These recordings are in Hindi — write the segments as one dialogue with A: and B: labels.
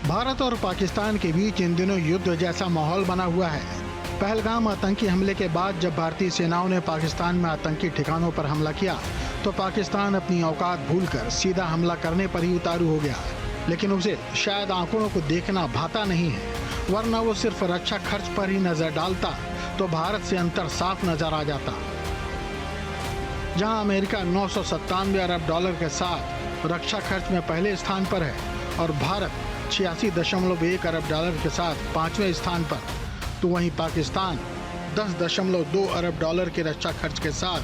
A: भारत और पाकिस्तान के बीच इन दिनों युद्ध जैसा माहौल बना हुआ है। पहलगाम आतंकी हमले के बाद जब भारतीय सेनाओं ने पाकिस्तान में आतंकी ठिकानों पर हमला किया तो पाकिस्तान अपनी औकात भूलकर सीधा हमला करने पर ही उतारू हो गया। लेकिन उसे शायद आंकड़ों को देखना भाता नहीं है, वरना वो सिर्फ रक्षा खर्च पर ही नजर डालता तो भारत से अंतर साफ नजर आ जाता। जहां अमेरिका 997 अरब डॉलर के साथ रक्षा खर्च में पहले स्थान पर है और भारत 86.1 अरब डॉलर के साथ 5वें स्थान पर, तो वहीं पाकिस्तान 10.2 अरब डॉलर के रक्षा खर्च के साथ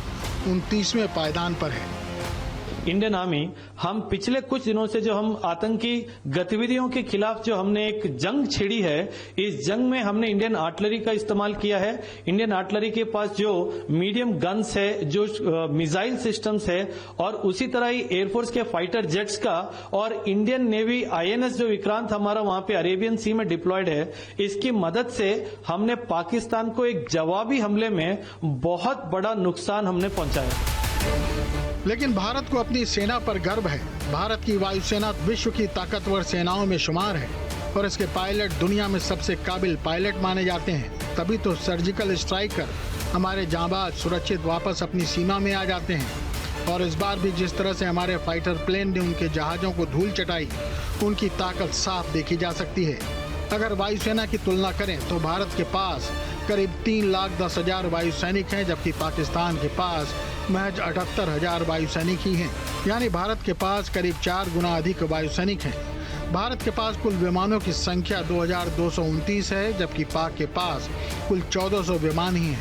A: 29वें पायदान पर है।
B: इंडियन आर्मी, हम पिछले कुछ दिनों से जो हम आतंकी गतिविधियों के खिलाफ जो हमने एक जंग छेड़ी है, इस जंग में हमने इंडियन आर्टिलरी का इस्तेमाल किया है। इंडियन आर्टिलरी के पास जो मीडियम गन्स है, जो मिसाइल सिस्टम्स है, और उसी तरह ही एयरफोर्स के फाइटर जेट्स का और इंडियन नेवी INS जो विक्रांत हमारा वहां पे अरेबियन सी में डिप्लॉयड है, इसकी मदद से हमने पाकिस्तान को एक जवाबी हमले में बहुत बड़ा नुकसान हमने पहुंचाया।
A: लेकिन भारत को अपनी सेना पर गर्व है। भारत की वायुसेना विश्व की ताकतवर सेनाओं में शुमार है और इसके पायलट दुनिया में सबसे काबिल पायलट माने जाते हैं। तभी तो सर्जिकल स्ट्राइक कर हमारे जांबाज सुरक्षित वापस अपनी सीमा में आ जाते हैं। और इस बार भी जिस तरह से हमारे फाइटर प्लेन ने उनके जहाजों को धूल चटाई, उनकी ताकत साफ देखी जा सकती है। अगर वायुसेना की तुलना करें तो भारत के पास करीब 3,10,000 वायु सैनिक हैं, जबकि पाकिस्तान के पास महज 78,000 वायु सैनिक ही हैं। यानी भारत के पास करीब 4 गुना अधिक वायु सैनिक हैं। भारत के पास कुल विमानों की संख्या 2,229 है, जबकि पाक के पास कुल 1,400 विमान ही हैं।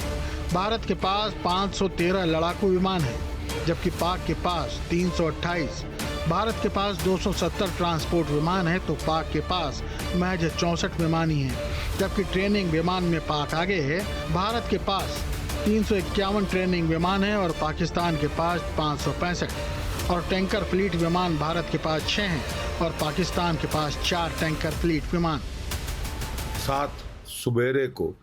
A: भारत के पास 513 लड़ाकू विमान हैं, जबकि पाक के पास 328। भारत के पास 270 ट्रांसपोर्ट विमान है, तो पाक के पास महज 64 विमान ही हैं। जबकि ट्रेनिंग विमान में पाक आगे है। भारत के पास 351 ट्रेनिंग विमान है और पाकिस्तान के पास 565। और टैंकर फ्लीट विमान भारत के पास 6 हैं और पाकिस्तान के पास 4 टैंकर फ्लीट विमान।
C: 7 सुबेरे को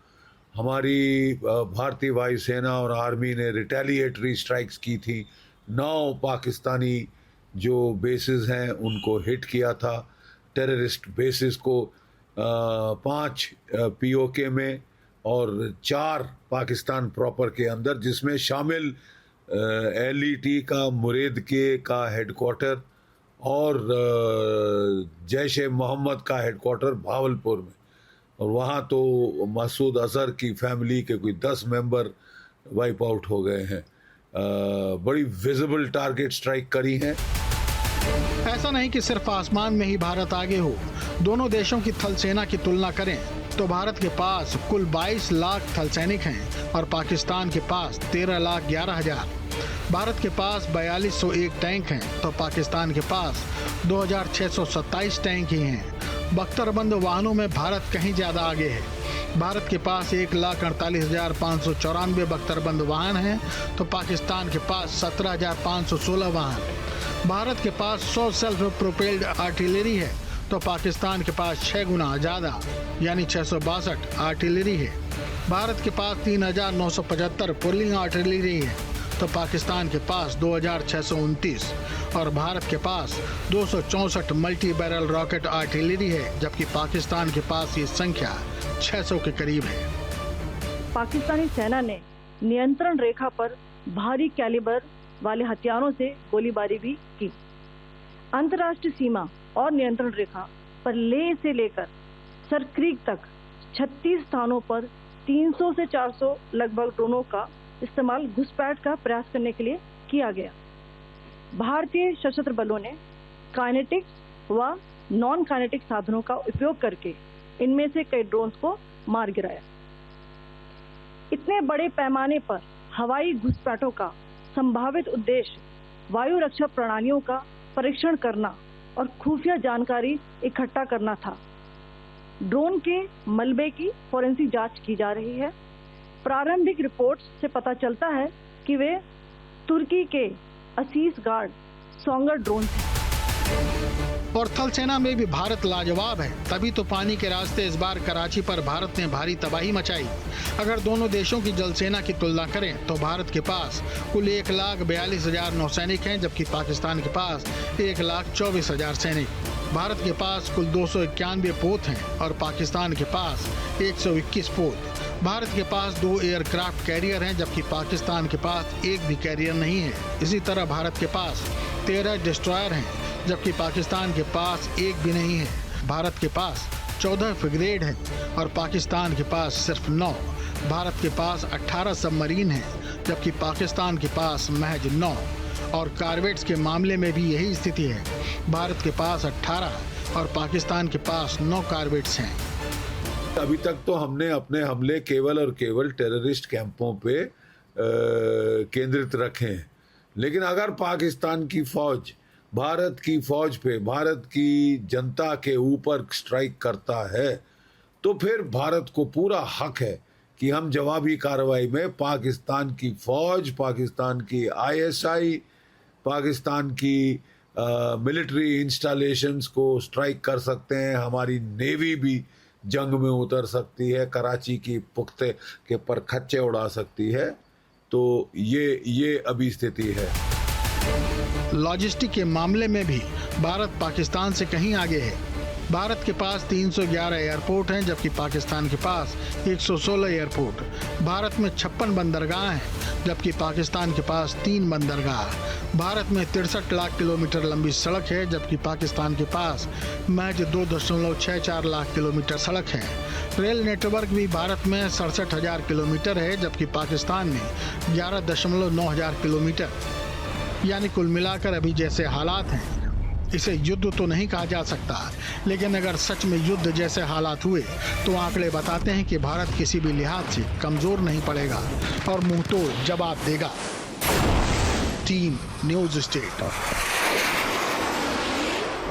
C: हमारी भारतीय वायुसेना और आर्मी ने रिटेलिएटरी स्ट्राइक्स की थी। 9 पाकिस्तानी जो बेसिस हैं उनको हिट किया था, टेररिस्ट बेसिस को 5 POK में और 4 पाकिस्तान प्रॉपर के अंदर, जिसमें शामिल LET का मुरेद के का हेडक्वार्टर और जैश ए मोहम्मद का हेडक्वार्टर भावलपुर में। और वहाँ तो मसूद अजहर की फैमिली के कोई 10 मेंबर वाइप आउट हो गए हैं। बड़ी विजिबल टारगेट स्ट्राइक करी है।
A: ऐसा नहीं कि सिर्फ आसमान में ही भारत आगे हो। दोनों देशों की थल सेना की तुलना करें तो भारत के पास कुल 22 लाख थल सैनिक हैं और पाकिस्तान के पास 13,11,000। भारत के पास 4,201 टैंक हैं तो पाकिस्तान के पास 2,627 टैंक ही हैं। बख्तरबंद वाहनों में भारत कहीं ज्यादा आगे है। भारत के पास 1,48,594 बख्तरबंद वाहन हैं तो पाकिस्तान के पास 17,516 वाहन। भारत के पास 100 सेल्फ प्रोपेल्ड आर्टिलरी है तो पाकिस्तान के पास 6 गुना ज्यादा यानी 662 आर्टिलरी है। भारत के पास 3,975 पुलिंग आर्टिलरी है तो पाकिस्तान के पास 2,629 और भारत के पास 264 मल्टी बैरल रॉकेट आर्टिलरी है, जबकि पाकिस्तान के पास ये संख्या 600 के करीब है।
D: पाकिस्तानी सेना ने नियंत्रण रेखा पर भारी कैलिबर वाले हथियारों से गोलीबारी भी की। अंतर्राष्ट्रीय सीमा और नियंत्रण रेखा पर लेह से लेकर सरक्रीक तक 36 स्थानों पर 300 से 400 लगभग ड्रोनों का इस्तेमाल घुसपैठ का प्रयास करने के लिए किया गया। भारतीय सशस्त्र बलों ने काइनेटिक व नॉन काइनेटिक साधनों का उपयोग करके इनमें से कई ड्रोन्स को मार गिराया। इतने बड़े पैमाने पर हवाई घुसपैठों का संभावित उद्देश्य वायु रक्षा प्रणालियों का परीक्षण करना और खुफिया जानकारी इकट्ठा करना था। ड्रोन के मलबे की फोरेंसिक जांच की जा रही है। प्रारंभिक रिपोर्ट्स से पता चलता है कि वे तुर्की के असीस गार्ड सोंगर ड्रोन थे।
A: और थल सेना में भी भारत लाजवाब है, तभी तो पानी के रास्ते इस बार कराची पर भारत ने भारी तबाही मचाई। अगर दोनों देशों की जल सेना की तुलना करें तो भारत के पास कुल 1,42,000 नौसैनिक हैं, जबकि पाकिस्तान के पास 1,24,000 सैनिक। भारत के पास कुल 291 पोत हैं और पाकिस्तान के पास 121 पोत। भारत के पास 2 एयरक्राफ्ट कैरियर हैं जबकि पाकिस्तान के पास एक भी कैरियर नहीं है। इसी तरह भारत के पास 13 डिस्ट्रॉयर हैं जबकि पाकिस्तान के पास एक भी नहीं है। भारत के पास 14 फ्रिगेट हैं और पाकिस्तान के पास सिर्फ 9। भारत के पास 18 सबमरीन हैं जबकि पाकिस्तान के पास महज 9। और कार्वेट्स के मामले में भी यही स्थिति है। भारत के पास 18 और पाकिस्तान के पास 9 कार्वेट्स हैं।
C: अभी तक तो हमने अपने हमले केवल और केवल टेररिस्ट कैंपों पे केंद्रित रखे हैं, लेकिन अगर पाकिस्तान की फौज भारत की फौज पे, भारत की जनता के ऊपर स्ट्राइक करता है तो फिर भारत को पूरा हक है कि हम जवाबी कार्रवाई में पाकिस्तान की फौज, पाकिस्तान की ISI, पाकिस्तान की मिलिट्री इंस्टॉलेशंस को स्ट्राइक कर सकते हैं। हमारी नेवी भी जंग में उतर सकती है, कराची की पुख्ते के पर खच्चे उड़ा सकती है। तो ये अभी स्थिति है।
A: लॉजिस्टिक के मामले में भी भारत पाकिस्तान से कहीं आगे है। भारत के पास 311 एयरपोर्ट हैं जबकि पाकिस्तान के पास 116 एयरपोर्ट। भारत में 56 बंदरगाह हैं जबकि पाकिस्तान के पास 3 बंदरगाह। भारत में 63 लाख किलोमीटर लंबी सड़क है जबकि पाकिस्तान के पास महज 2.64 लाख किलोमीटर सड़क है। रेल नेटवर्क भी भारत में 67,000 किलोमीटर है जबकि पाकिस्तान में 11.9 किलोमीटर। यानी कुल मिलाकर अभी जैसे हालात हैं, इसे युद्ध तो नहीं कहा जा सकता, लेकिन अगर सच में युद्ध जैसे हालात हुए तो आंकड़े बताते हैं कि भारत किसी भी लिहाज से कमजोर नहीं पड़ेगा और मुंह तोड़ जवाब देगा। Team news state.